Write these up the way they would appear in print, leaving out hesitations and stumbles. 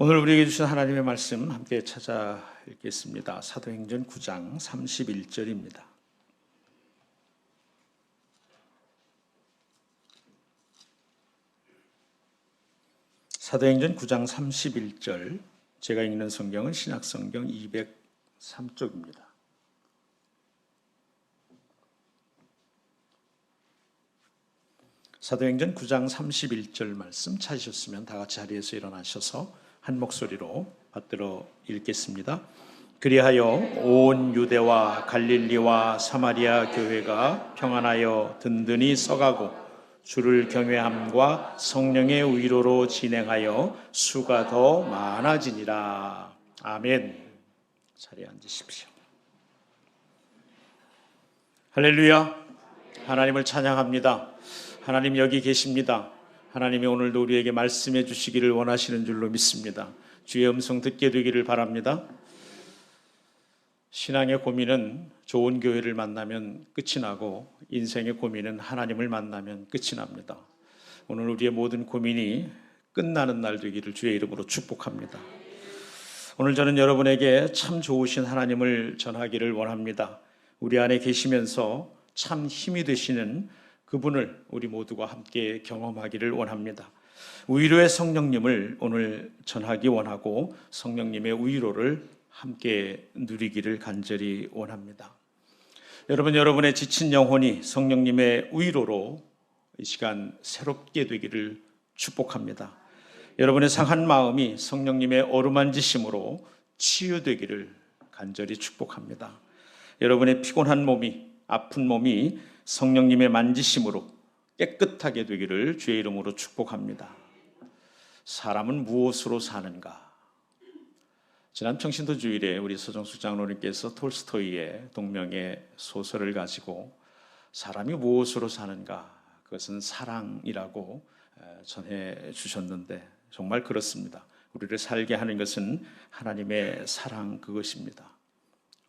오늘 우리에게 주신 하나님의 말씀 함께 찾아 읽겠습니다. 사도행전 9장 31절입니다. 사도행전 9장 31절, 제가 읽는 성경은 신약성경 203쪽입니다. 사도행전 9장 31절 말씀 찾으셨으면 다 같이 자리에서 일어나셔서 한 목소리로 받들어 읽겠습니다. 그리하여 온 유대와 갈릴리와 사마리아 교회가 평안하여 든든히 서가고 주를 경외함과 성령의 위로로 진행하여 수가 더 많아지니라. 아멘. 자리에 앉으십시오. 할렐루야. 하나님을 찬양합니다. 하나님 여기 계십니다. 하나님이 오늘도 우리에게 말씀해 주시기를 원하시는 줄로 믿습니다. 주의 음성 듣게 되기를 바랍니다. 신앙의 고민은 좋은 교회를 만나면 끝이 나고 인생의 고민은 하나님을 만나면 끝이 납니다. 오늘 우리의 모든 고민이 끝나는 날 되기를 주의 이름으로 축복합니다. 오늘 저는 여러분에게 참 좋으신 하나님을 전하기를 원합니다. 우리 안에 계시면서 참 힘이 되시는 그분을 우리 모두가 함께 경험하기를 원합니다. 위로의 성령님을 오늘 전하기 원하고 성령님의 위로를 함께 누리기를 간절히 원합니다. 여러분의 지친 영혼이 성령님의 위로로 이 시간 새롭게 되기를 축복합니다. 여러분의 상한 마음이 성령님의 어루만지심으로 치유되기를 간절히 축복합니다. 여러분의 피곤한 몸이, 아픈 몸이 성령님의 만지심으로 깨끗하게 되기를 주의 이름으로 축복합니다. 사람은 무엇으로 사는가? 지난 평신도 주일에 우리 서정수 장로님께서 톨스토이의 동명의 소설을 가지고 사람이 무엇으로 사는가? 그것은 사랑이라고 전해 주셨는데 정말 그렇습니다. 우리를 살게 하는 것은 하나님의 사랑 그것입니다.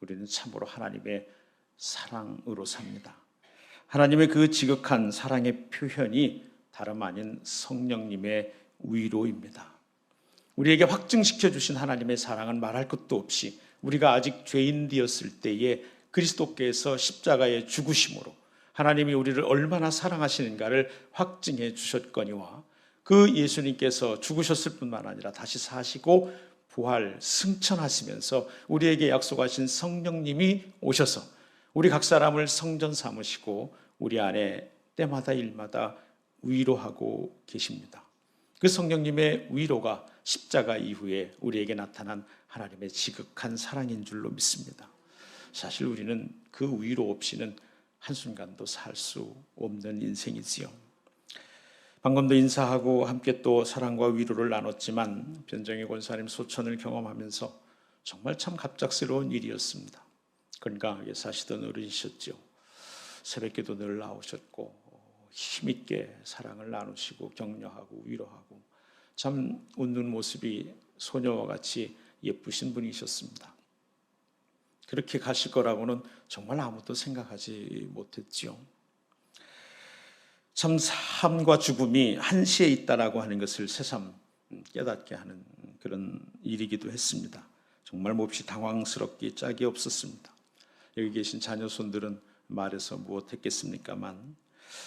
우리는 참으로 하나님의 사랑으로 삽니다. 하나님의 그 지극한 사랑의 표현이 다름 아닌 성령님의 위로입니다. 우리에게 확증시켜 주신 하나님의 사랑은 말할 것도 없이 우리가 아직 죄인 되었을 때에 그리스도께서 십자가에 죽으심으로 하나님이 우리를 얼마나 사랑하시는가를 확증해 주셨거니와 그 예수님께서 죽으셨을 뿐만 아니라 다시 사시고 부활 승천하시면서 우리에게 약속하신 성령님이 오셔서 우리 각 사람을 성전 삼으시고 우리 안에 때마다 일마다 위로하고 계십니다. 그 성령님의 위로가 십자가 이후에 우리에게 나타난 하나님의 지극한 사랑인 줄로 믿습니다. 사실 우리는 그 위로 없이는 한순간도 살 수 없는 인생이지요. 방금도 인사하고 함께 또 사랑과 위로를 나눴지만 변정희 권사님 소천을 경험하면서 정말 참 갑작스러운 일이었습니다. 건강하게 사시던 어른이셨죠. 새벽기도 늘 나오셨고 힘있게 사랑을 나누시고 격려하고 위로하고 참 웃는 모습이 소녀와 같이 예쁘신 분이셨습니다. 그렇게 가실 거라고는 정말 아무도 생각하지 못했지요. 참 삶과 죽음이 한시에 있다라고 하는 것을 새삼 깨닫게 하는 그런 일이기도 했습니다. 정말 몹시 당황스럽기 짝이 없었습니다. 여기 계신 자녀손들은 말해서 무엇했겠습니까만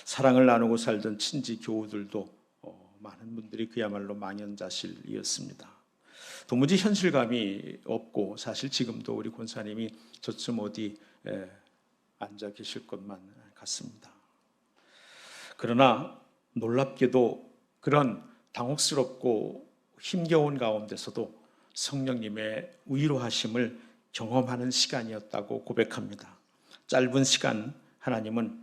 사랑을 나누고 살던 친지 교우들도 많은 분들이 그야말로 망연자실이었습니다. 도무지 현실감이 없고 사실 지금도 우리 권사님이 저쯤 어디 앉아 계실 것만 같습니다. 그러나 놀랍게도 그런 당혹스럽고 힘겨운 가운데서도 성령님의 위로하심을 경험하는 시간이었다고 고백합니다. 짧은 시간 하나님은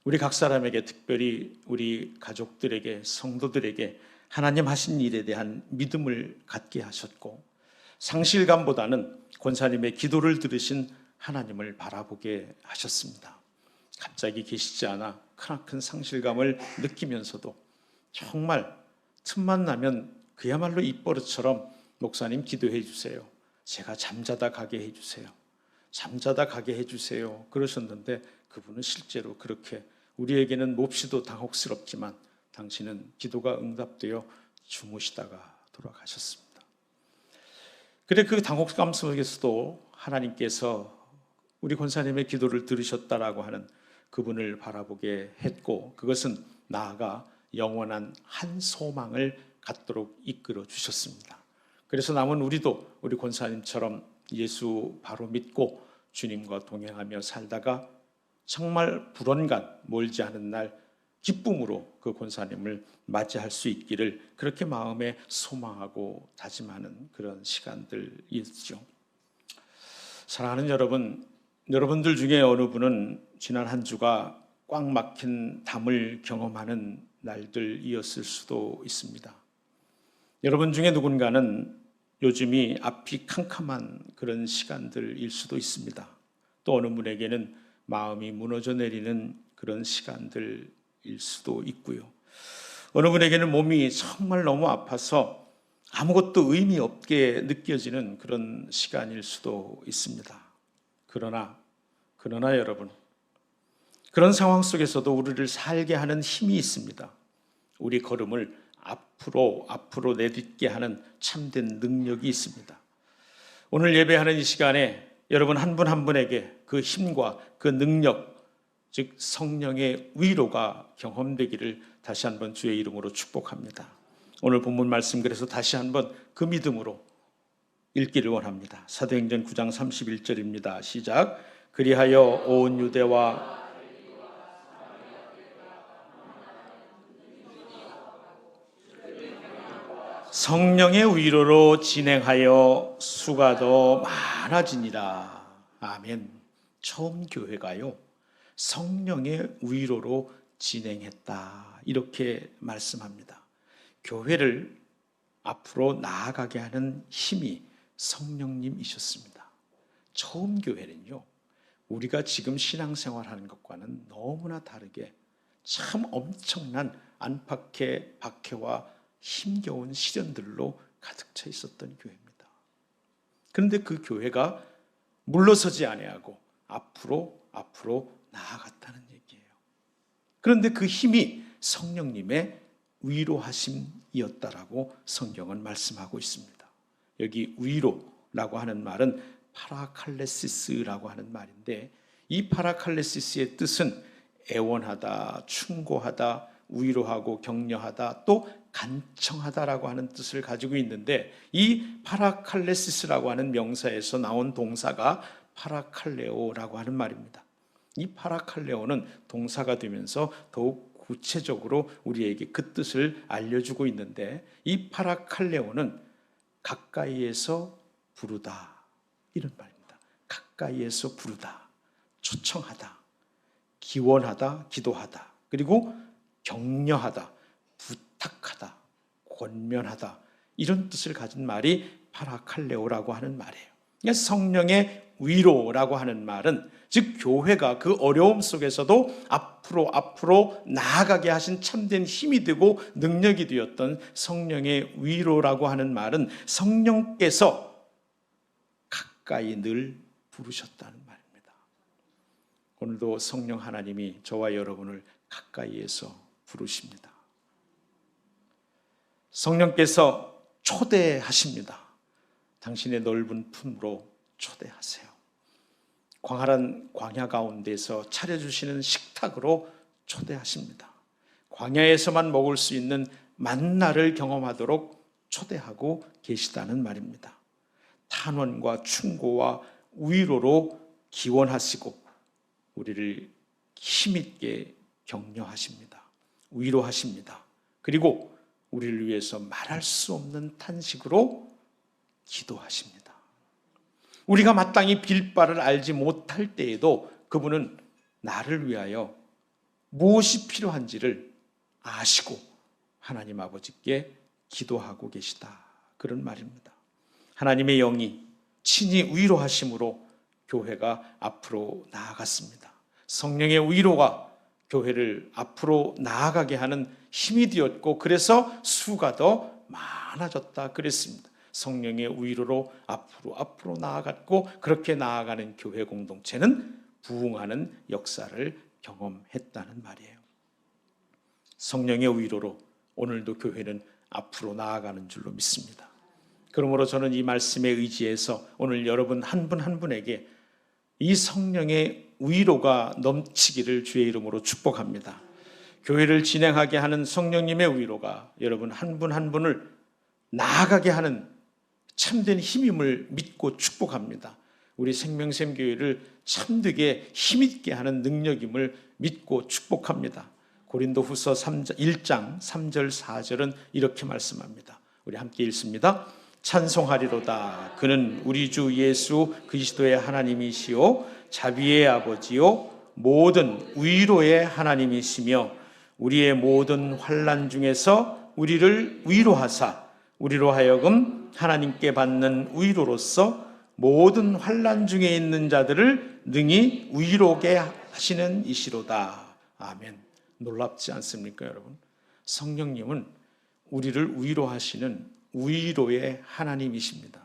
우리 각 사람에게 특별히 우리 가족들에게 성도들에게 하나님 하신 일에 대한 믿음을 갖게 하셨고 상실감보다는 권사님의 기도를 들으신 하나님을 바라보게 하셨습니다. 갑자기 계시지 않아 크나큰 상실감을 느끼면서도 정말 틈만 나면 그야말로 입버릇처럼 목사님 기도해 주세요. 제가 잠자다 가게 해주세요. 잠자다 가게 해주세요. 그러셨는데 그분은 실제로 그렇게 우리에게는 몹시도 당혹스럽지만 당신은 기도가 응답되어 주무시다가 돌아가셨습니다. 그래 그 당혹감 속에서도 하나님께서 우리 권사님의 기도를 들으셨다라고 하는 그분을 바라보게 했고, 그것은 나아가 영원한 한 소망을 갖도록 이끌어 주셨습니다. 그래서 남은 우리도 우리 권사님처럼 예수 바로 믿고 주님과 동행하며 살다가 정말 불언간 멀지 않은 날 기쁨으로 그 권사님을 맞이할 수 있기를 그렇게 마음에 소망하고 다짐하는 그런 시간들이죠. 사랑하는 여러분, 여러분들 중에 어느 분은 지난 한 주가 꽉 막힌 담을 경험하는 날들이었을 수도 있습니다. 여러분 중에 누군가는 요즘이 앞이 캄캄한 그런 시간들일 수도 있습니다. 또 어느 분에게는 마음이 무너져 내리는 그런 시간들일 수도 있고요. 어느 분에게는 몸이 정말 너무 아파서 아무것도 의미 없게 느껴지는 그런 시간일 수도 있습니다. 그러나 여러분, 그런 상황 속에서도 우리를 살게 하는 힘이 있습니다. 우리 걸음을 앞으로 내딛게 하는 참된 능력이 있습니다. 오늘 예배하는 이 시간에 여러분 한 분 한 분에게 그 힘과 그 능력, 즉 성령의 위로가 경험되기를 다시 한번 주의 이름으로 축복합니다. 오늘 본문 말씀 그래서 다시 한번 그 믿음으로 읽기를 원합니다. 사도행전 9장 31절입니다. 시작. 그리하여 온 유대와 성령의 위로로 진행하여 수가 더 많아지니라. 아멘. 처음 교회가요, 성령의 위로로 진행했다, 이렇게 말씀합니다. 교회를 앞으로 나아가게 하는 힘이 성령님이셨습니다. 처음 교회는요, 우리가 지금 신앙생활하는 것과는 너무나 다르게 참 엄청난 안팎의 박해와 힘겨운 시련들로 가득 차 있었던 교회입니다. 그런데 그 교회가 물러서지 아니하고 앞으로 나아갔다는 얘기예요. 그런데 그 힘이 성령님의 위로하심이었다라고 성경은 말씀하고 있습니다. 여기 위로라고 하는 말은 파라칼레시스라고 하는 말인데, 이 파라칼레시스의 뜻은 애원하다, 충고하다, 위로하고 격려하다, 또 간청하다라고 하는 뜻을 가지고 있는데, 이 파라칼레시스라고 하는 명사에서 나온 동사가 파라칼레오라고 하는 말입니다. 이 파라칼레오는 동사가 되면서 더욱 구체적으로 우리에게 그 뜻을 알려주고 있는데, 이 파라칼레오는 가까이에서 부르다, 이런 말입니다. 가까이에서 부르다, 초청하다, 기원하다, 기도하다, 그리고 격려하다, 부탁하다, 권면하다, 이런 뜻을 가진 말이 파라칼레오라고 하는 말이에요. 그러니까 성령의 위로라고 하는 말은, 즉 교회가 그 어려움 속에서도 앞으로 나아가게 하신 참된 힘이 되고 능력이 되었던 성령의 위로라고 하는 말은 성령께서 가까이 늘 부르셨다는 말입니다. 오늘도 성령 하나님이 저와 여러분을 가까이에서 부르십니다. 성령께서 초대하십니다. 당신의 넓은 품으로 초대하세요. 광활한 광야 가운데서 차려주시는 식탁으로 초대하십니다. 광야에서만 먹을 수 있는 만나를 경험하도록 초대하고 계시다는 말입니다. 탄원과 충고와 위로로 기원하시고 우리를 힘있게 격려하십니다. 위로하십니다. 그리고 우리를 위해서 말할 수 없는 탄식으로 기도하십니다. 우리가 마땅히 빌 바를 알지 못할 때에도 그분은 나를 위하여 무엇이 필요한지를 아시고 하나님 아버지께 기도하고 계시다, 그런 말입니다. 하나님의 영이 친히 위로하심으로 교회가 앞으로 나아갔습니다. 성령의 위로가 교회를 앞으로 나아가게 하는 힘이 되었고, 그래서 수가 더 많아졌다 그랬습니다. 성령의 위로로 앞으로 나아갔고, 그렇게 나아가는 교회 공동체는 부흥하는 역사를 경험했다는 말이에요. 성령의 위로로 오늘도 교회는 앞으로 나아가는 줄로 믿습니다. 그러므로 저는 이 말씀에 의지해서 오늘 여러분 한 분 한 분에게 이 성령의 위로가 넘치기를 주의 이름으로 축복합니다. 교회를 진행하게 하는 성령님의 위로가 여러분 한 분 한 분을 나아가게 하는 참된 힘임을 믿고 축복합니다. 우리 생명샘 교회를 참되게 힘있게 하는 능력임을 믿고 축복합니다. 고린도후서 1장 3절 4절은 이렇게 말씀합니다. 우리 함께 읽습니다. 찬송하리로다. 그는 우리 주 예수 그리스도의 하나님이시요 자비의 아버지요 모든 위로의 하나님이시며 우리의 모든 환난 중에서 우리를 위로하사 우리로 하여금 하나님께 받는 위로로서 모든 환난 중에 있는 자들을 능히 위로게 하시는 이시로다. 아멘. 놀랍지 않습니까, 여러분? 성령님은 우리를 위로하시는 위로의 하나님이십니다.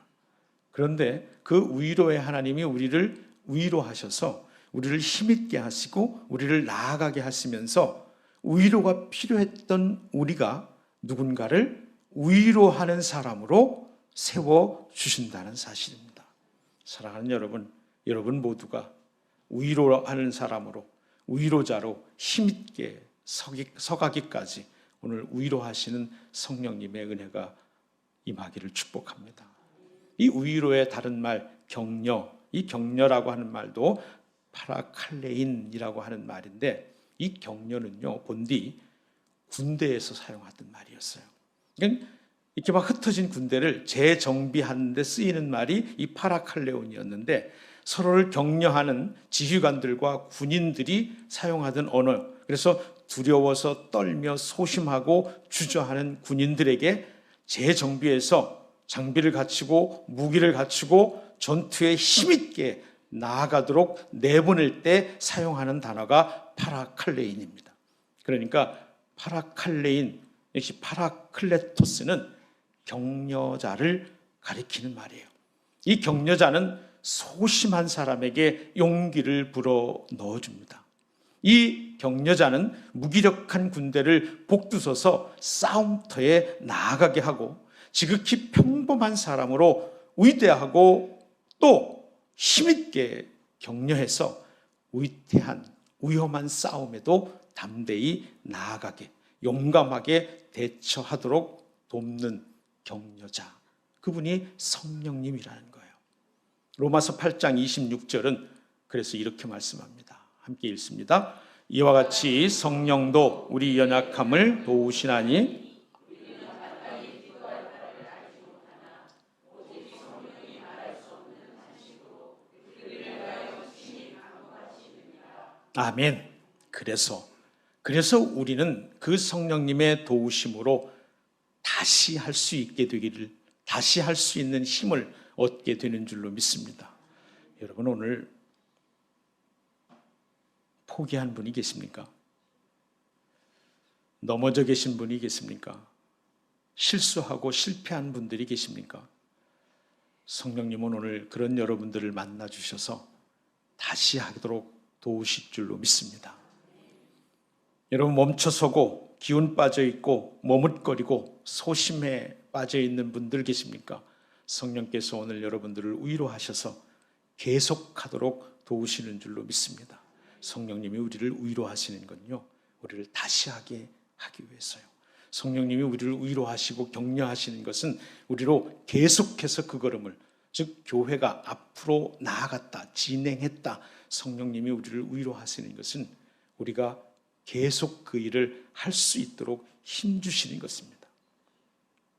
그런데 그 위로의 하나님이 우리를 위로하셔서 우리를 힘있게 하시고 우리를 나아가게 하시면서 위로가 필요했던 우리가 누군가를 위로하는 사람으로 세워주신다는 사실입니다. 사랑하는 여러분, 여러분 모두가 위로하는 사람으로 위로자로 힘있게 서가기까지 오늘 위로하시는 성령님의 은혜가 임하기를 축복합니다. 이 위로의 다른 말 격려, 이 격려라고 하는 말도 파라칼레인이라고 하는 말인데 이 격려는요 본디 군대에서 사용하던 말이었어요. 이렇게 막 흩어진 군대를 재정비하는 데 쓰이는 말이 이 파라칼레온이었는데 서로를 격려하는 지휘관들과 군인들이 사용하던 언어, 그래서 두려워서 떨며 소심하고 주저하는 군인들에게 재정비해서 장비를 갖추고 무기를 갖추고 전투에 힘있게 나아가도록 내보낼 때 사용하는 단어가 파라칼레인입니다. 그러니까 파라칼레인, 역시 파라클레토스는 격려자를 가리키는 말이에요. 이 격려자는 소심한 사람에게 용기를 불어 넣어줍니다. 이 격려자는 무기력한 군대를 복두서서 싸움터에 나아가게 하고 지극히 평범한 사람으로 위대하고 또 힘있게 격려해서 위태한 위험한 싸움에도 담대히 나아가게 용감하게 대처하도록 돕는 격려자, 그분이 성령님이라는 거예요. 로마서 8장 26절은 그래서 이렇게 말씀합니다. 함께 읽습니다. 이와 같이 성령도 우리 연약함을 도우시나니 아멘. 그래서 우리는 그 성령님의 도우심으로 다시 할 수 있게 되기를, 다시 할 수 있는 힘을 얻게 되는 줄로 믿습니다. 여러분 오늘 포기한 분이 계십니까? 넘어져 계신 분이 계십니까? 실수하고 실패한 분들이 계십니까? 성령님은 오늘 그런 여러분들을 만나 주셔서 다시 하도록 도우실 줄로 믿습니다. 여러분 멈춰서고 기운 빠져 있고 머뭇거리고 소심해 빠져 있는 분들 계십니까? 성령께서 오늘 여러분들을 위로하셔서 계속하도록 도우시는 줄로 믿습니다. 성령님이 우리를 위로하시는 건요, 우리를 다시 하게 하기 위해서요. 성령님이 우리를 위로하시고 격려하시는 것은 우리로 계속해서 그 걸음을, 즉 교회가 앞으로 나아갔다, 진행했다, 성령님이 우리를 위로하시는 것은 우리가 계속 그 일을 할 수 있도록 힘주시는 것입니다.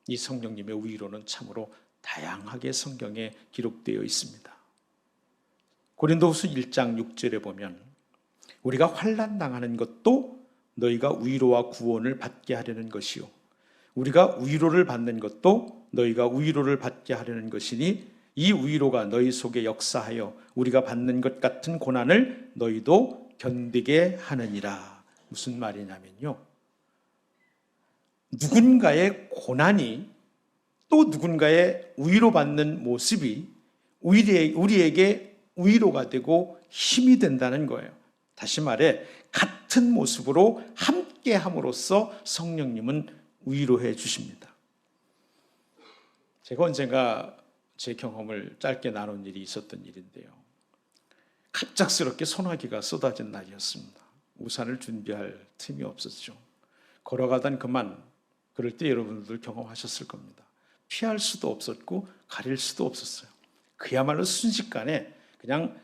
이 성령님의 위로는 참으로 다양하게 성경에 기록되어 있습니다. 고린도후서 1장 6절에 보면 우리가 환난 당하는 것도 너희가 위로와 구원을 받게 하려는 것이요 우리가 위로를 받는 것도 너희가 위로를 받게 하려는 것이니 이 위로가 너희 속에 역사하여 우리가 받는 것 같은 고난을 너희도 견디게 하느니라. 무슨 말이냐면요, 누군가의 고난이 또 누군가의 위로받는 모습이 우리에게 위로가 되고 힘이 된다는 거예요. 다시 말해 같은 모습으로 함께 함으로써 성령님은 위로해 주십니다. 제가 언젠가 제 경험을 짧게 나눈 일이 있었던 일인데요. 갑작스럽게 소나기가 쏟아진 날이었습니다. 우산을 준비할 틈이 없었죠. 걸어가던 그만, 그럴 때 여러분들 경험하셨을 겁니다. 피할 수도 없었고 가릴 수도 없었어요. 그야말로 순식간에 그냥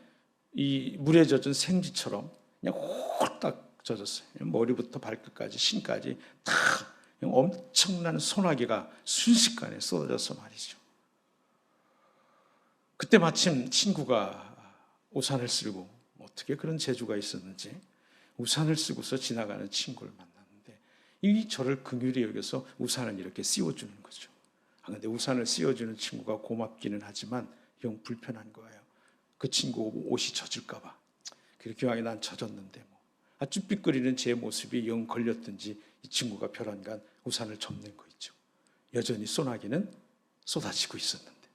이 물에 젖은 생쥐처럼 그냥 홀딱 젖었어요. 머리부터 발끝까지 신까지 다 엄청난 소나기가 순식간에 쏟아져서 말이죠. 그때 마침 친구가 우산을 쓰고, 어떻게 그런 재주가 있었는지 우산을 쓰고서 지나가는 친구를 만났는데, 이 저를 긍휼히 여겨서 우산을 이렇게 씌워주는 거죠. 근데 우산을 씌워주는 친구가 고맙기는 하지만 영 불편한 거예요. 그 친구 옷이 젖을까 봐. 그렇게 기왕에 난 젖었는데 쭈삣거리는 제 모습이 영 걸렸든지 이 친구가 벼랑간 우산을 접는 거 있죠. 여전히 소나기는 쏟아지고 있었는데,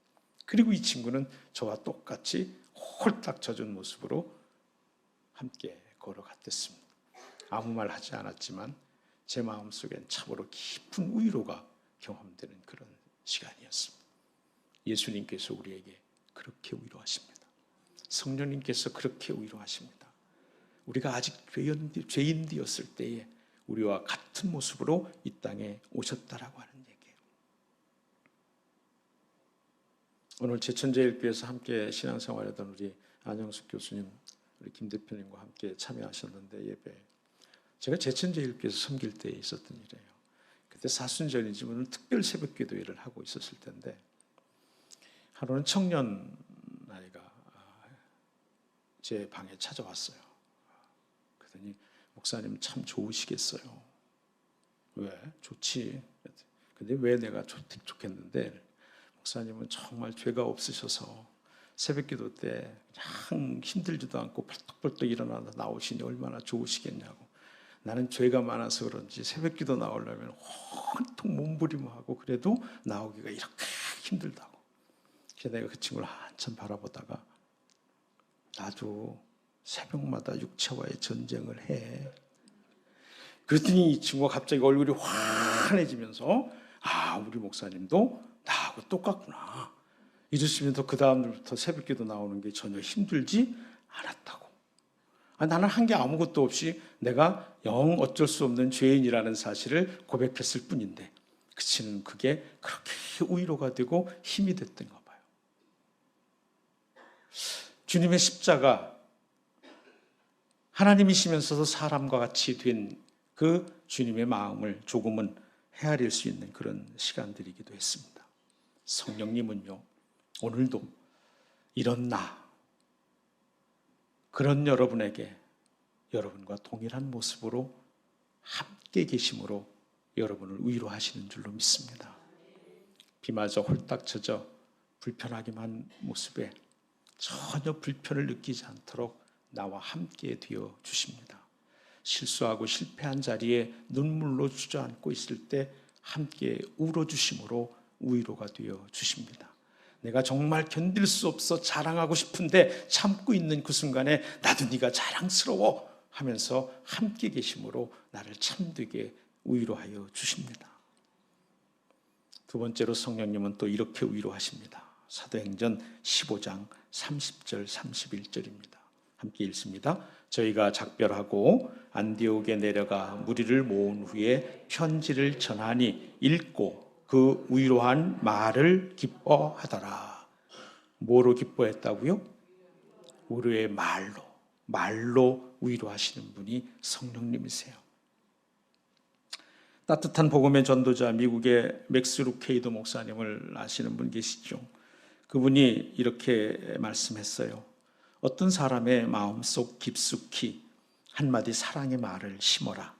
그리고 이 친구는 저와 똑같이 홀딱 젖은 모습으로 함께 걸어갔댔습니다. 아무 말 하지 않았지만 제 마음속엔 참으로 깊은 위로가 경험되는 그런 시간이었습니다. 예수님께서 우리에게 그렇게 위로하십니다. 성령님께서 그렇게 위로하십니다. 우리가 아직 죄인 되었을 때에 우리와 같은 모습으로 이 땅에 오셨다라고 하는 얘기예요. 오늘 제천제일교회에서 함께 신앙생활하던 우리 안영숙 교수님, 우리 김 대표님과 함께 참여하셨는데, 예배 제가 제천제일교회에서 섬길 때에 있었던 일이에요. 그때 사순절이지만 특별 새벽 기도회를 하고 있었을 텐데, 하루는 청년 아이가 제 방에 찾아왔어요. 그러더니 목사님 참 좋으시겠어요. 왜? 좋지. 근데 왜 내가 좋겠는데, 목사님은 정말 죄가 없으셔서 새벽기도 때 그냥 힘들지도 않고 벌떡벌떡 일어나서 나오시니 얼마나 좋으시겠냐고. 나는 죄가 많아서 그런지 새벽기도 나오려면 온통 몸부림하고 그래도 나오기가 이렇게 힘들다고. 그래서 내가 그 친구를 한참 바라보다가, 나도 새벽마다 육체와의 전쟁을 해. 그랬더니 이 친구가 갑자기 얼굴이 환해지면서, 우리 목사님도 나하고 똑같구나 이랬으면서 그 다음부터 새벽기도 나오는 게 전혀 힘들지 않았다고. 나는 한 게 아무것도 없이 내가 영 어쩔 수 없는 죄인이라는 사실을 고백했을 뿐인데, 그치는 그게 그렇게 위로가 되고 힘이 됐던가 봐요. 주님의 십자가, 하나님이시면서도 사람과 같이 된 그 주님의 마음을 조금은 헤아릴 수 있는 그런 시간들이기도 했습니다. 성령님은요, 오늘도 이런 그런 여러분에게 여러분과 동일한 모습으로 함께 계심으로 여러분을 위로하시는 줄로 믿습니다. 비마저 홀딱 젖어 불편하기만 한 모습에 전혀 불편을 느끼지 않도록 나와 함께 되어 주십니다. 실수하고 실패한 자리에 눈물로 주저앉고 있을 때 함께 울어주심으로 위로가 되어 주십니다. 내가 정말 견딜 수 없어 자랑하고 싶은데 참고 있는 그 순간에 나도 네가 자랑스러워 하면서 함께 계심으로 나를 참되게 위로하여 주십니다. 두 번째로 성령님은 또 이렇게 위로하십니다. 사도행전 15장 30절 31절입니다. 함께 읽습니다. 저희가 작별하고 안디옥에 내려가 무리를 모은 후에 편지를 전하니 읽고 그 위로한 말을 기뻐하더라. 뭐로 기뻐했다고요? 위로의 말로 위로하시는 분이 성령님이세요. 따뜻한 복음의 전도자, 미국의 맥스 루케이도 목사님을 아시는 분 계시죠? 그분이 이렇게 말씀했어요. 어떤 사람의 마음속 깊숙이 한마디 사랑의 말을 심어라.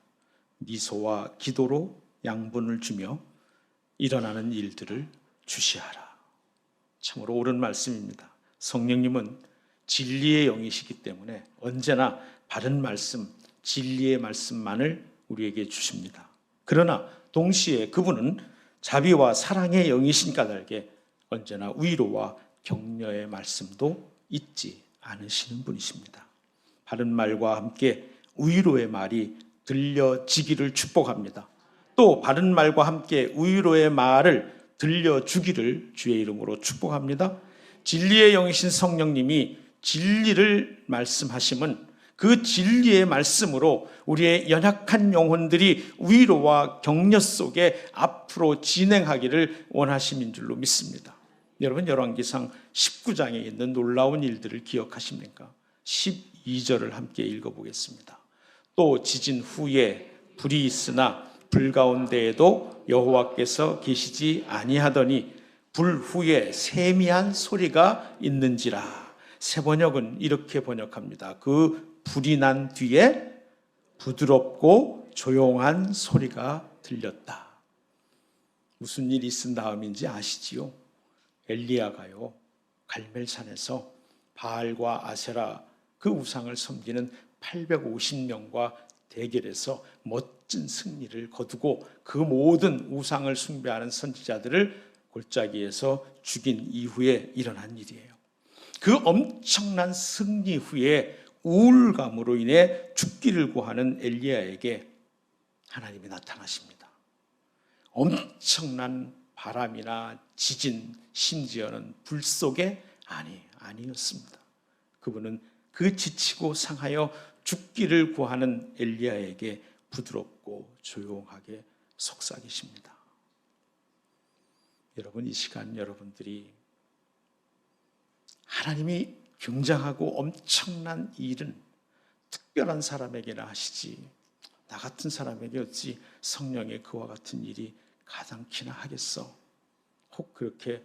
미소와 기도로 양분을 주며 일어나는 일들을 주시하라. 참으로 옳은 말씀입니다. 성령님은 진리의 영이시기 때문에 언제나 바른 말씀, 진리의 말씀만을 우리에게 주십니다. 그러나 동시에 그분은 자비와 사랑의 영이신 까닭에 언제나 위로와 격려의 말씀도 잊지 않으시는 분이십니다. 바른 말과 함께 위로의 말이 들려지기를 축복합니다. 또 바른 말과 함께 위로의 말을 들려주기를 주의 이름으로 축복합니다. 진리의 영이신 성령님이 진리를 말씀하심은 그 진리의 말씀으로 우리의 연약한 영혼들이 위로와 격려 속에 앞으로 진행하기를 원하심인 줄로 믿습니다. 여러분, 열왕기상 19장에 있는 놀라운 일들을 기억하십니까? 12절을 함께 읽어보겠습니다. 또 지진 후에 불이 있으나 불 가운데에도 여호와께서 계시지 아니하더니 불 후에 세미한 소리가 있는지라. 새번역은 이렇게 번역합니다. 그 불이 난 뒤에 부드럽고 조용한 소리가 들렸다. 무슨 일이 있은 다음인지 아시지요? 엘리야가요, 갈멜산에서 바알과 아세라 그 우상을 섬기는 850명과 대결해서 멋진 승리를 거두고 그 모든 우상을 숭배하는 선지자들을 골짜기에서 죽인 이후에 일어난 일이에요. 그 엄청난 승리 후에 우울감으로 인해 죽기를 구하는 엘리야에게 하나님이 나타나십니다. 엄청난 바람이나 지진, 심지어는 불 속에 아니었습니다. 그분은 그 지치고 상하여 죽기를 구하는 엘리야에게 부드럽고 조용하게 속삭이십니다. 여러분, 이 시간 여러분들이 하나님이 굉장하고 엄청난 일은 특별한 사람에게나 하시지 나 같은 사람에게 어찌 성령의 그와 같은 일이 가당키나 하겠어? 혹 그렇게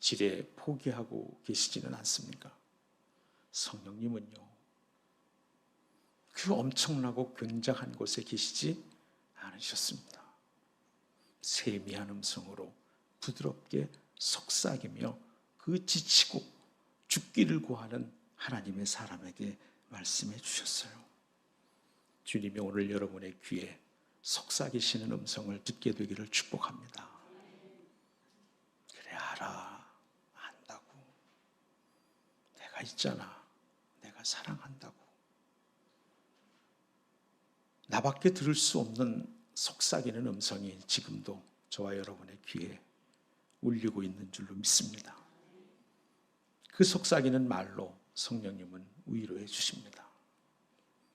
지레 포기하고 계시지는 않습니까? 성령님은요, 그 엄청나고 굉장한 곳에 계시지 않으셨습니다. 세미한 음성으로 부드럽게 속삭이며 그 지치고 죽기를 구하는 하나님의 사람에게 말씀해 주셨어요. 주님이 오늘 여러분의 귀에 속삭이시는 음성을 듣게 되기를 축복합니다. 그래, 알아. 안다고. 내가 있잖아. 내가 사랑한다고. 나밖에 들을 수 없는 속삭이는 음성이 지금도 저와 여러분의 귀에 울리고 있는 줄로 믿습니다. 그 속삭이는 말로 성령님은 위로해 주십니다.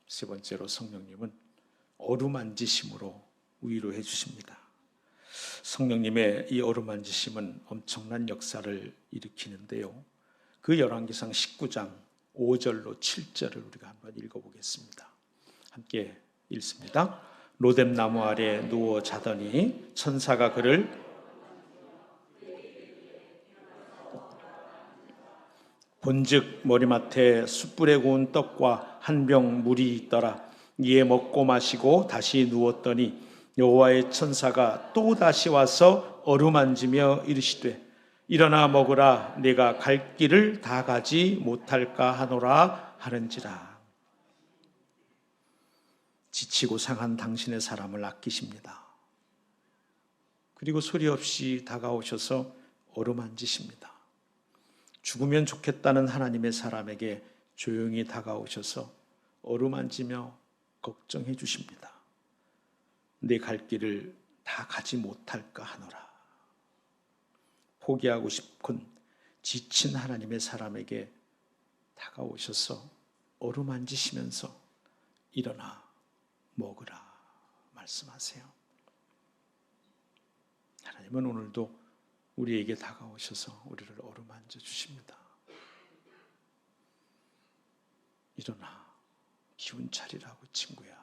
세 번째로 성령님은 어루만지심으로 위로해 주십니다. 성령님의 이 어루만지심은 엄청난 역사를 일으키는데요. 그 열왕기상 19장 5절로 7절을 우리가 한번 읽어보겠습니다. 함께 읽습니다. 로뎀나무 아래 누워 자더니 천사가 그를 본즉 머리맡에 숯불에 구운 떡과 한 병 물이 있더라. 이에 먹고 마시고 다시 누웠더니 여호와의 천사가 또 다시 와서 어루만지며 이르시되 일어나 먹으라. 내가 갈 길을 다 가지 못할까 하노라 하는지라. 지치고 상한 당신의 사람을 아끼십니다. 그리고 소리 없이 다가오셔서 어루만지십니다. 죽으면 좋겠다는 하나님의 사람에게 조용히 다가오셔서 어루만지며 걱정해 주십니다. 내 갈 길을 다 가지 못할까 하노라. 포기하고 싶은 지친 하나님의 사람에게 다가오셔서 어루만지시면서 일어나 먹으라 말씀하세요. 하나님은 오늘도 우리에게 다가오셔서 우리를 어루만져 주십니다. 일어나 기운 차리라고 친구야.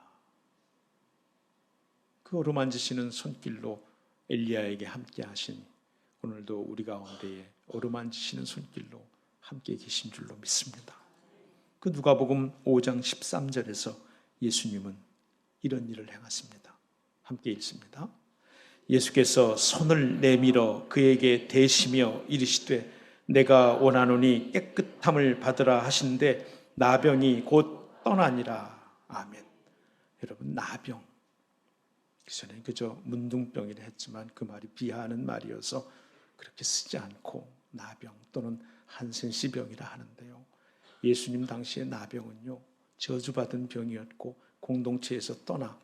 그 어루만지시는 손길로 엘리야에게 함께 하신 오늘도 우리 가운데에 어루만지시는 손길로 함께 계신 줄로 믿습니다. 그 누가복음 5장 13절에서 예수님은 이런 일을 행하십니다. 함께 읽습니다. 예수께서 손을 내밀어 그에게 대시며 이르시되 내가 원하노니 깨끗함을 받으라 하신데 나병이 곧 떠나니라. 아멘. 여러분, 나병, 그전에는 그저 문둥병이라 했지만 그 말이 비하하는 말이어서 그렇게 쓰지 않고 나병 또는 한센시병이라 하는데요. 예수님 당시의 나병은요, 저주받은 병이었고 공동체에서 떠나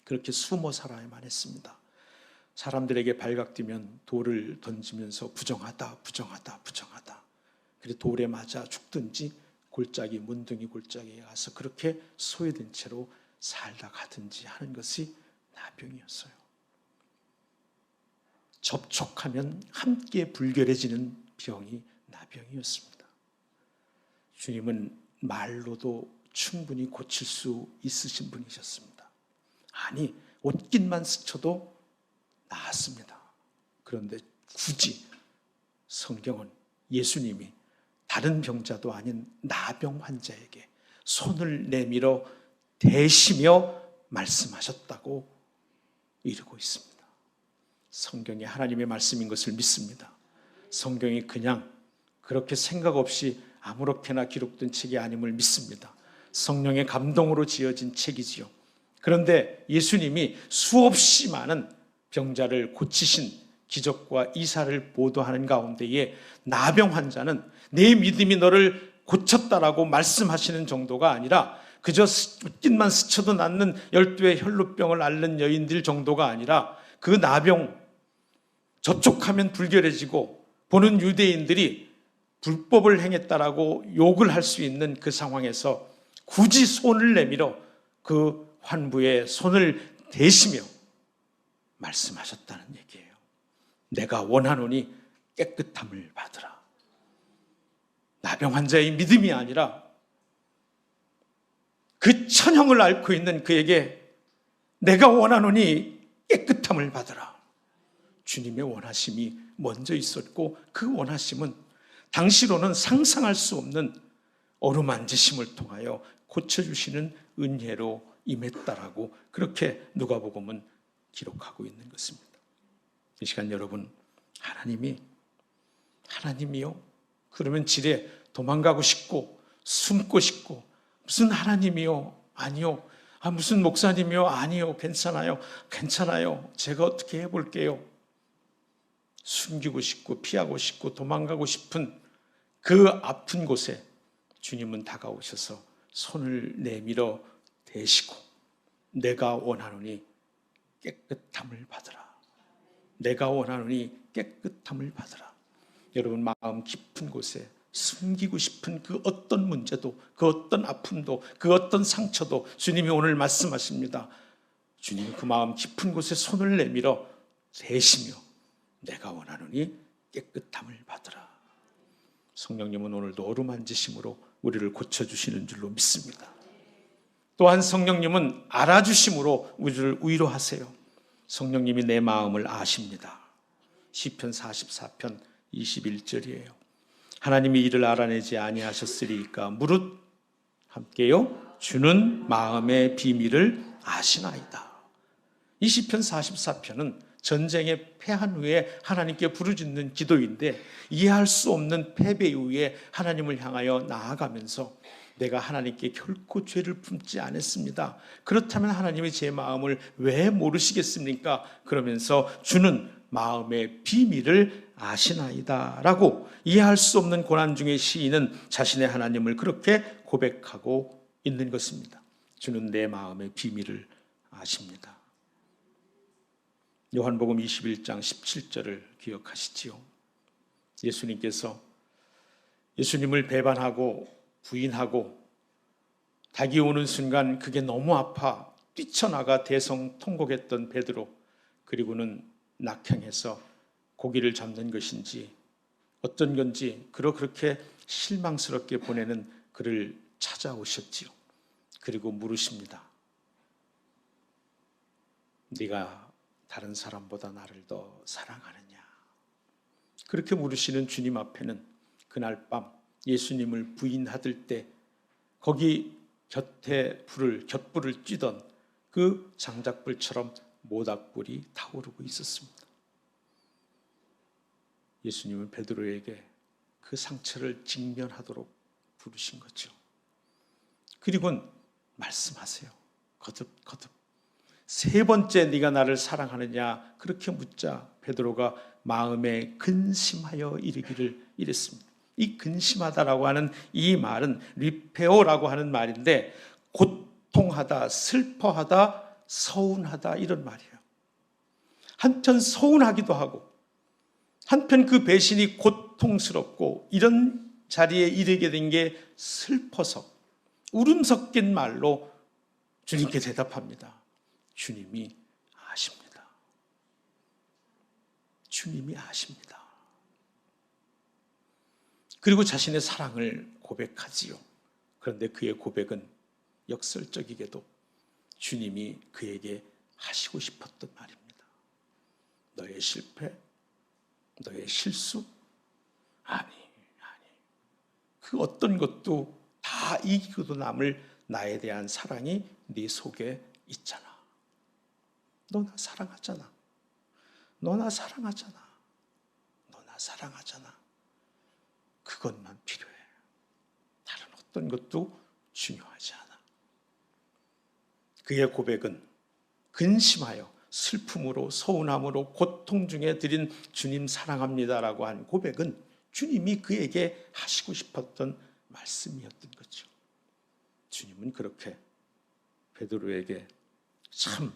그렇게 숨어 살아야만 했습니다. 사람들에게 발각되면 돌을 던지면서 부정하다. 그래 돌에 맞아 죽든지 골짜기 문둥이 골짜기에 가서 그렇게 소외된 채로 살다 가든지 하는 것이 나병이었어요. 접촉하면 함께 불결해지는 병이 나병이었습니다. 주님은 말로도 충분히 고칠 수 있으신 분이셨습니다. 아니, 옷깃만 스쳐도 나았습니다. 그런데 굳이 성경은 예수님이 다른 병자도 아닌 나병 환자에게 손을 내밀어 대시며 말씀하셨다고 이르고 있습니다. 성경이 하나님의 말씀인 것을 믿습니다. 성경이 그냥 그렇게 생각 없이 아무렇게나 기록된 책이 아님을 믿습니다. 성령의 감동으로 지어진 책이지요. 그런데 예수님이 수없이 많은 병자를 고치신 기적과 이사를 보도하는 가운데에 나병 환자는 내 믿음이 너를 고쳤다라고 말씀하시는 정도가 아니라 그저 웃깃만 스쳐도 낫는 12의 혈루병을 앓는 여인들 정도가 아니라 그 나병 접촉하면 불결해지고 보는 유대인들이 불법을 행했다라고 욕을 할 수 있는 그 상황에서 굳이 손을 내밀어 그 환부의 손을 대시며 말씀하셨다는 얘기예요. 내가 원하노니 깨끗함을 받으라. 나병 환자의 믿음이 아니라 그 천형을 앓고 있는 그에게 내가 원하노니 깨끗함을 받으라. 주님의 원하심이 먼저 있었고 그 원하심은 당시로는 상상할 수 없는 어루만지심을 통하여 고쳐주시는 은혜로 임했다라고 그렇게 누가복음은 기록하고 있는 것입니다. 이 시간 여러분, 하나님이요? 그러면 지레 도망가고 싶고 숨고 싶고 무슨 하나님이요? 아니요. 무슨 목사님이요? 아니요. 괜찮아요. 제가 어떻게 해볼게요. 숨기고 싶고 피하고 싶고 도망가고 싶은 그 아픈 곳에 주님은 다가오셔서 손을 내밀어 대시고 내가 원하노니 깨끗함을 받으라. 내가 원하노니 깨끗함을 받으라. 여러분 마음 깊은 곳에 숨기고 싶은 그 어떤 문제도 그 어떤 아픔도 그 어떤 상처도 주님이 오늘 말씀하십니다. 주님이 그 마음 깊은 곳에 손을 내밀어 대시며 내가 원하노니 깨끗함을 받으라. 성령님은 오늘도 어루만지심으로 우리를 고쳐주시는 줄로 믿습니다. 또한 성령님은 알아주심으로 우리를 위로하세요. 성령님이 내 마음을 아십니다. 시편 44편 21절이에요. 하나님이 이를 알아내지 아니하셨으리까 무릇 함께요 주는 마음의 비밀을 아시나이다. 이 시편 44편은 전쟁에 패한 후에 하나님께 부르짖는 기도인데 이해할 수 없는 패배 이후에 하나님을 향하여 나아가면서 내가 하나님께 결코 죄를 품지 않았습니다. 그렇다면 하나님이 제 마음을 왜 모르시겠습니까? 그러면서 주는 마음의 비밀을 아시나이다 라고 이해할 수 없는 고난 중에 시인은 자신의 하나님을 그렇게 고백하고 있는 것입니다. 주는 내 마음의 비밀을 아십니다. 요한복음 21장 17절을 기억하시지요. 예수님께서 예수님을 배반하고 부인하고 닭이 오는 순간 그게 너무 아파 뛰쳐나가 대성통곡했던 베드로, 그리고는 낙향해서 고기를 잡는 것인지 어떤 건지 그렇게 실망스럽게 보내는 그를 찾아오셨지요. 그리고 물으십니다. 네가 다른 사람보다 나를 더 사랑하느냐? 그렇게 물으시는 주님 앞에는 그날 밤 예수님을 부인하들 때 거기 곁에 곁불을 쬐던 그 장작불처럼 모닥불이 타오르고 있었습니다. 예수님은 베드로에게 그 상처를 직면하도록 부르신 거죠. 그리고는 말씀하세요. 거듭 세 번째 네가 나를 사랑하느냐 그렇게 묻자 베드로가 마음에 근심하여 이르기를 이랬습니다. 이 근심하다라고 하는 이 말은 리페오라고 하는 말인데 고통하다, 슬퍼하다, 서운하다 이런 말이에요. 한편 서운하기도 하고, 한편 그 배신이 고통스럽고, 이런 자리에 이르게 된 게 슬퍼서 울음 섞인 말로 주님께 대답합니다. 주님이 아십니다. 주님이 아십니다. 그리고 자신의 사랑을 고백하지요. 그런데 그의 고백은 역설적이게도 주님이 그에게 하시고 싶었던 말입니다. 너의 실패, 너의 실수, 아니. 그 어떤 것도 다 이기고도 남을 나에 대한 사랑이 네 속에 있잖아. 너 나 사랑하잖아. 너 나 사랑하잖아. 너 나 사랑하잖아. 그것만 필요해. 다른 어떤 것도 중요하지 않아. 그의 고백은 근심하여 슬픔으로 서운함으로 고통 중에 드린 주님 사랑합니다라고 한 고백은 주님이 그에게 하시고 싶었던 말씀이었던 거죠. 주님은 그렇게 베드로에게 참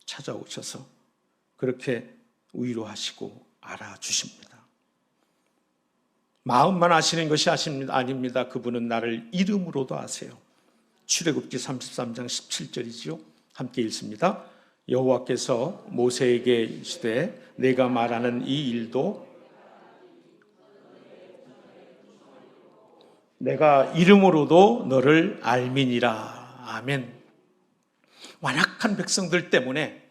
찾아오셔서 그렇게 위로하시고 알아주십니다. 마음만 아시는 것이 아닙니다. 그분은 나를 이름으로도 아세요. 출애굽기 33장 17절이지요. 함께 읽습니다. 여호와께서 모세에게 이르시되 내가 말하는 이 일도 내가 이름으로도 너를 알미니라. 아멘. 완악한 백성들 때문에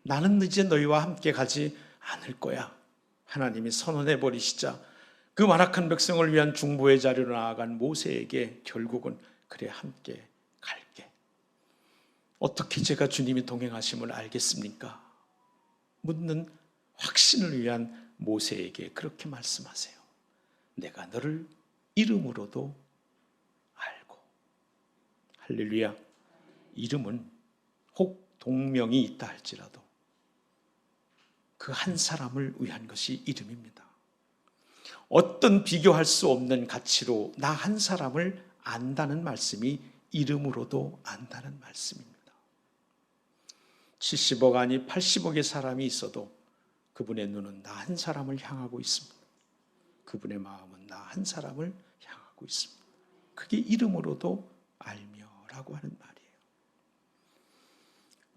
나는 이제 너희와 함께 가지 않을 거야. 하나님이 선언해 버리시자 그 완악한 백성을 위한 중보의 자리로 나아간 모세에게 결국은 그래 함께 갈게. 어떻게 제가 주님이 동행하심을 알겠습니까? 묻는 확신을 위한 모세에게 그렇게 말씀하세요. 내가 너를 이름으로도 알고. 할렐루야. 이름은 혹 동명이 있다 할지라도 그 한 사람을 위한 것이 이름입니다. 어떤 비교할 수 없는 가치로 나 한 사람을 안다는 말씀이 이름으로도 안다는 말씀입니다. 70억 아니 80억의 사람이 있어도 그분의 눈은 나 한 사람을 향하고 있습니다. 그분의 마음은 나 한 사람을 향하고 있습니다. 그게 이름으로도 알며라고 하는 말이에요.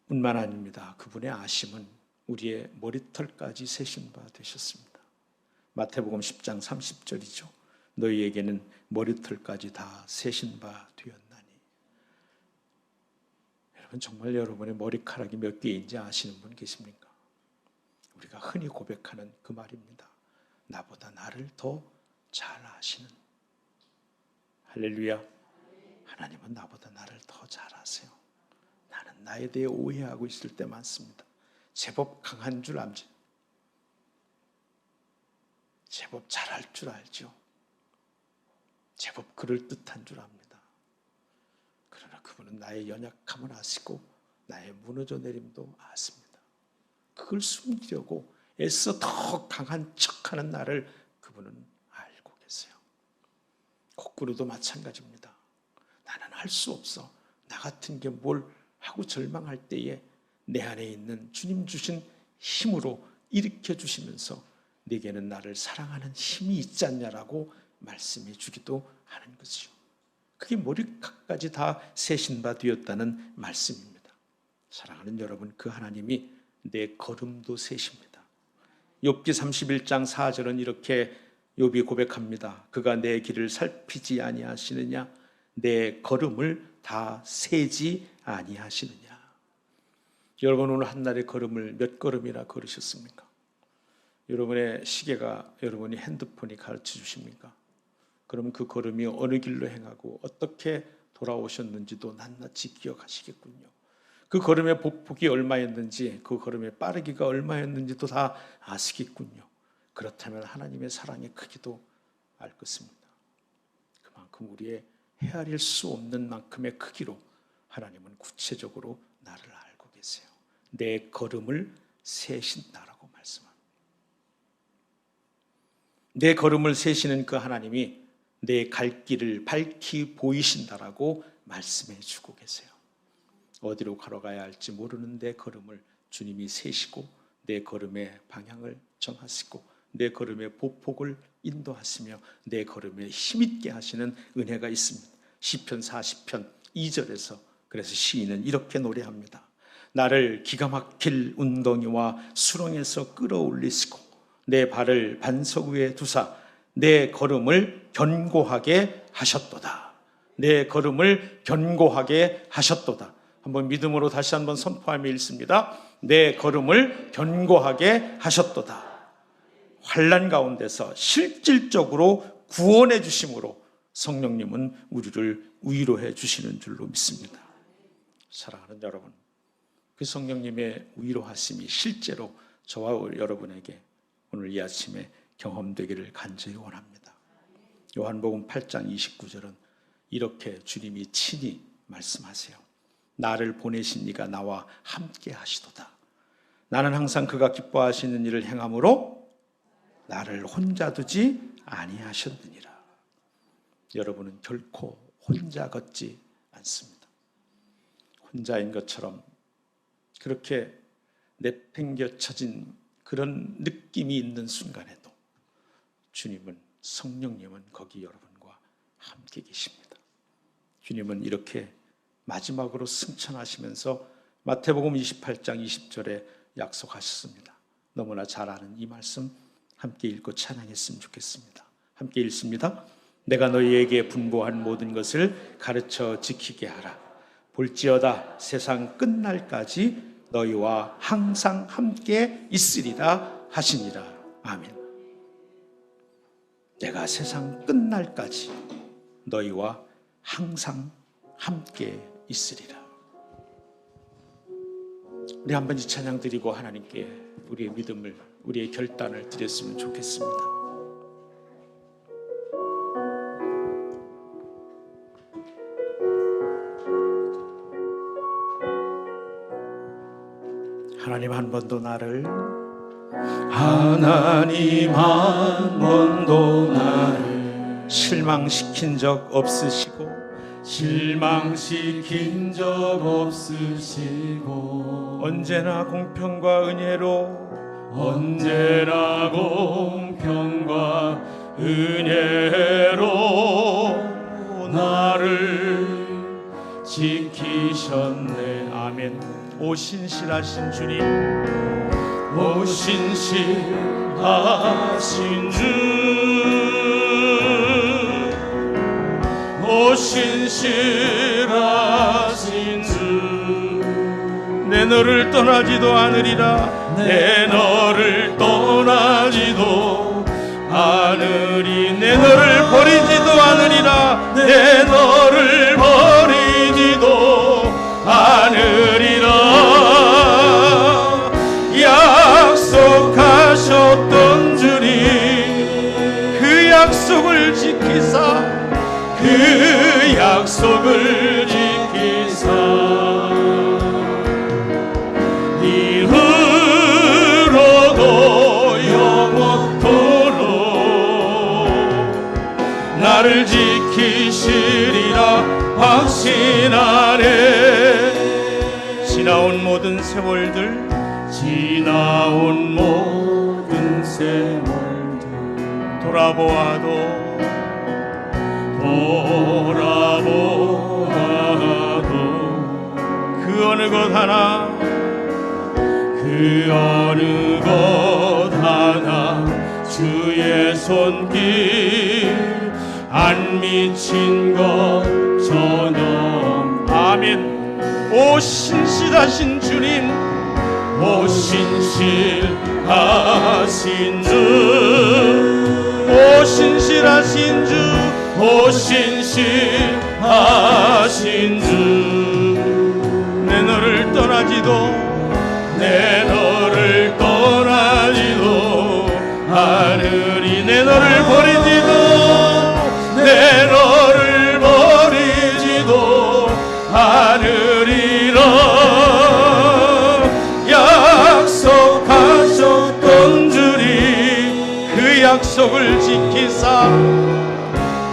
뿐만 아닙니다. 그분의 아심은 우리의 머리털까지 세신 바 되셨습니다. 마태복음 10장 30절이죠. 너희에게는 머리털까지 다 세신 바 되었나니. 여러분 정말 여러분의 머리카락이 몇 개인지 아시는 분 계십니까? 우리가 흔히 고백하는 그 말입니다. 나보다 나를 더 잘 아시는. 할렐루야. 하나님은 나보다 나를 더 잘 아세요. 나는 나에 대해 오해하고 있을 때 많습니다. 제법 강한 줄 알죠. 제법 잘할 줄 알죠. 제법 그럴듯한 줄 압니다. 그러나 그분은 나의 연약함을 아시고 나의 무너져 내림도 아십니다. 그걸 숨기려고 애써 더 강한 척하는 나를 그분은 알고 계세요. 거꾸로도 마찬가지입니다. 나는 할 수 없어. 나 같은 게 뭘 하고 절망할 때에 내 안에 있는 주님 주신 힘으로 일으켜 주시면서 내게는 나를 사랑하는 힘이 있지 않냐라고 말씀해 주기도 하는 것이죠. 그게 머리카락까지 다 세신 바 되었다는 말씀입니다. 사랑하는 여러분, 그 하나님이 내 걸음도 세십니다. 욥기 31장 4절은 이렇게 욥이 고백합니다. 그가 내 길을 살피지 아니하시느냐, 내 걸음을 다 세지 아니하시느냐. 여러분 오늘 한날의 걸음을 몇 걸음이나 걸으셨습니까? 여러분의 시계가, 여러분이 핸드폰이 가르쳐 주십니까? 그러면 그 걸음이 어느 길로 행하고 어떻게 돌아오셨는지도 낱낱이 기억하시겠군요. 그 걸음의 복폭이 얼마였는지, 그 걸음의 빠르기가 얼마였는지도 다 아시겠군요. 그렇다면 하나님의 사랑의 크기도 알 것입니다. 그만큼 우리의 헤아릴 수 없는 만큼의 크기로 하나님은 구체적으로 나를 알고 계세요. 내 걸음을 세신다라고 말씀합니다. 내 걸음을 세시는 그 하나님이 내 갈 길을 밝히 보이신다라고 말씀해 주고 계세요. 어디로 걸어가야 할지 모르는 내 걸음을 주님이 세시고 내 걸음의 방향을 정하시고 내 걸음의 보폭을 인도하시며 내 걸음에 힘있게 하시는 은혜가 있습니다. 시편 40편 2절에서 그래서 시인은 이렇게 노래합니다. 나를 기가 막힐 운동이와 수렁에서 끌어올리시고 내 발을 반석 위에 두사 내 걸음을 견고하게 하셨도다. 내 걸음을 견고하게 하셨도다. 한번 믿음으로 다시 한번 선포하며 읽습니다. 내 걸음을 견고하게 하셨도다. 환난 가운데서 실질적으로 구원해 주심으로 성령님은 우리를 위로해 주시는 줄로 믿습니다. 사랑하는 여러분, 그 성령님의 위로하심이 실제로 저와 여러분에게 오늘 이 아침에 경험되기를 간절히 원합니다. 요한복음 8장 29절은 이렇게 주님이 친히 말씀하세요. 나를 보내신 이가 나와 함께 하시도다. 나는 항상 그가 기뻐하시는 일을 행함으로 나를 혼자 두지 아니하셨느니라. 여러분은 결코 혼자 걷지 않습니다. 혼자인 것처럼 그렇게 내팽겨쳐진 그런 느낌이 있는 순간에도 주님은, 성령님은 거기 여러분과 함께 계십니다. 주님은 이렇게 마지막으로 승천하시면서 마태복음 28장 20절에 약속하셨습니다. 너무나 잘 아는 이 말씀 함께 읽고 찬양했으면 좋겠습니다. 함께 읽습니다. 내가 너희에게 분부한 모든 것을 가르쳐 지키게 하라. 볼지어다 세상 끝날까지 너희와 항상 함께 있으리라 하시니라. 아멘. 내가 세상 끝날까지 너희와 항상 함께 있으리라. 우리 한번 이 찬양 드리고 하나님께 우리의 믿음을, 우리의 결단을 드렸으면 좋겠습니다. 하나님 한 번도 나를, 하나님 한 번도 나를 실망시킨 적 없으시고 실망시킨 적 없으시고 언제나 공평과 은혜로 언제나 공평과 은혜로 나를 지키셨네. 아멘. 오 신실하신 주님, 오 신실하신 주, 오 신실하신 주, 내 너를 떠나지도 않으리라. 내 너를 떠나지도 않으리. 내 너를 버리지도 않으리라. 내 너를 버리지도 않으리라. 약속하셨던 주님, 그 약속을 지키사, 그 약속을 지키사 이후로도 영원토록 나를 지키시리라 확신하네. 지나온 모든 세월들, 지나온 모든 세월들 돌아보아도 그 어느 것 하나, 그 어느 것 하나 주의 손길 안 미친 것 전혀. 아멘. 오 신실하신 주님, 오 신실하신 주, 오 신실하신 주, 오 신실하신 주, 내 너를 떠나지도, 내 너를 떠나지도 않으리. 내 너를 버리지도, 내 너를 버리지도 않으리라. 약속하셨던 주님, 그 약속을 지키사,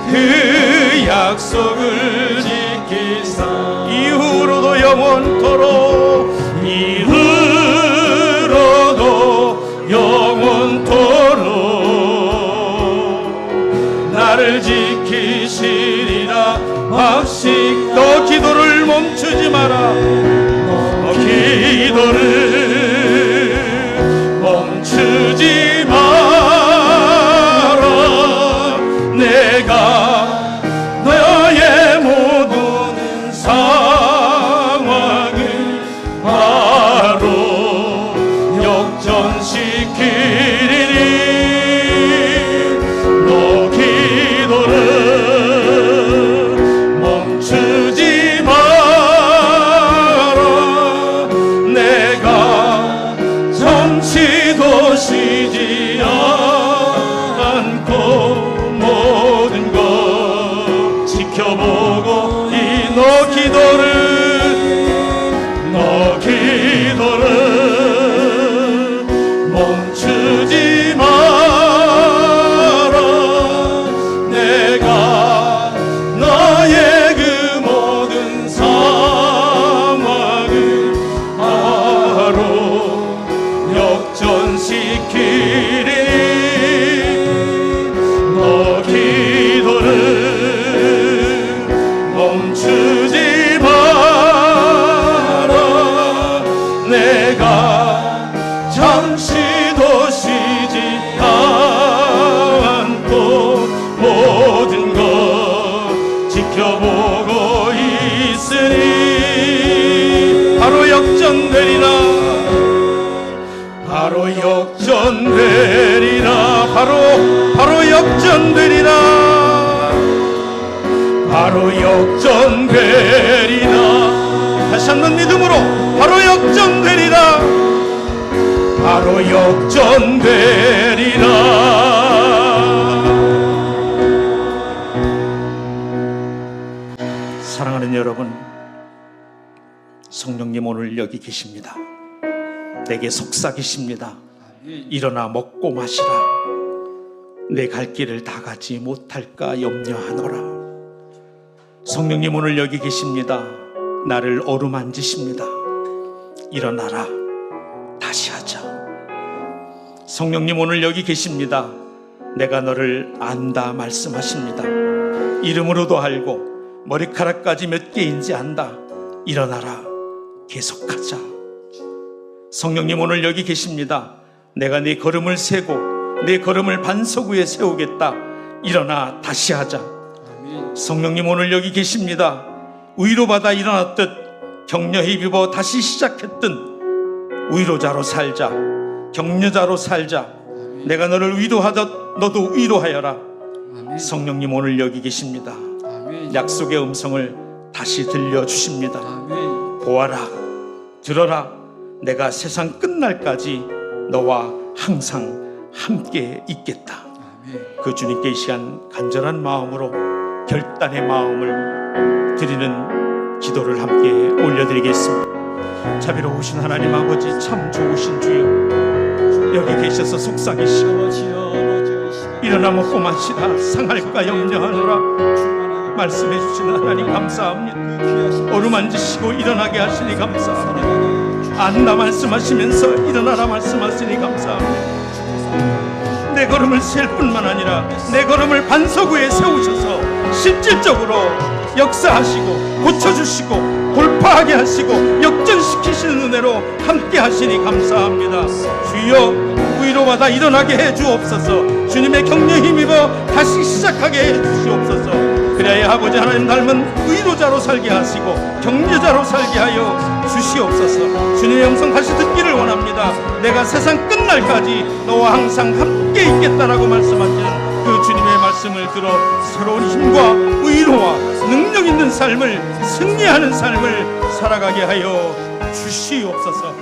그 약속을 지키사 이후로도 영원토록, 이후로도 나를 지키시리라. 박식 너 기도를 멈추지 마라. 너 기도를 멈추지 마라. 내가 너의 모든 상황을 바로 역전시키리니 너 기도를 멈추지 마라. 내가 잠시도 쉬지 않고 모든 것 지켜보고 이 너 기도를 멈추지 마라. 내가 너의 그 모든 상황을 바로 역전시키리니 너 기도를 멈추지 마라. 내가 잠시도 쉬지 않고 모든 것 지켜보고 있으니 바로 역전되리라. 바로 역전되리라. 바로 역전되리라. 바로 역전되리라. 다시 한번 믿음으로 바로 역전되리라. 바로 역전되리라. 사랑하는 여러분, 성령님 오늘 여기 계십니다. 내게 속삭이십니다. 일어나 먹고 마시라. 내 갈 길을 다 가지 못할까 염려하노라. 성령님 오늘 여기 계십니다. 나를 어루만지십니다. 일어나라. 다시 하자. 성령님 오늘 여기 계십니다. 내가 너를 안다 말씀하십니다. 이름으로도 알고 머리카락까지 몇 개인지 안다. 일어나라. 계속하자. 성령님 오늘 여기 계십니다. 내가 네 걸음을 세고 네 걸음을 반석 위에 세우겠다. 일어나 다시 하자. 성령님 오늘 여기 계십니다. 위로받아 일어났듯 격려에 입어 다시 시작했든 위로자로 살자. 격려자로 살자. 내가 너를 위로하듯 너도 위로하여라. 성령님 오늘 여기 계십니다. 약속의 음성을 다시 들려주십니다. 보아라, 들어라. 내가 세상 끝날까지 너와 항상 함께 있겠다. 그 주님께 이 시간 간절한 마음으로 결단의 마음을 드리는 기도를 함께 올려드리겠습니다. 자비로우신 하나님 아버지, 참 좋으신 주여, 여기 계셔서 속삭이시고 일어나 먹고 마시라. 상할까 염려하노라 말씀해 주신 하나님 감사합니다. 어루만지시고 일어나게 하시니 감사합니다. 안다 말씀하시면서 일어나라 말씀하시니 감사합니다. 내 걸음을 셀 뿐만 아니라 내 걸음을 반석 위에 세우셔서 실질적으로 역사하시고 고쳐주시고 돌파하게 하시고 역전시키시는 은혜로 함께 하시니 감사합니다. 주여, 위로받아 일어나게 해 주옵소서. 주님의 격려에 힘입어 다시 시작하게 해 주시옵소서. 그래야 아버지 하나님 닮은 위로자로 살게 하시고 격려자로 살게 하여 주시옵소서. 주님의 음성 다시 듣기를 원합니다. 내가 세상 끝날까지 너와 항상 함께 있겠다라고 말씀하시는 그 주님의 말씀을 들어 새로운 힘과 위로와 능력 있는 삶을, 승리하는 삶을 살아가게 하여 주시옵소서.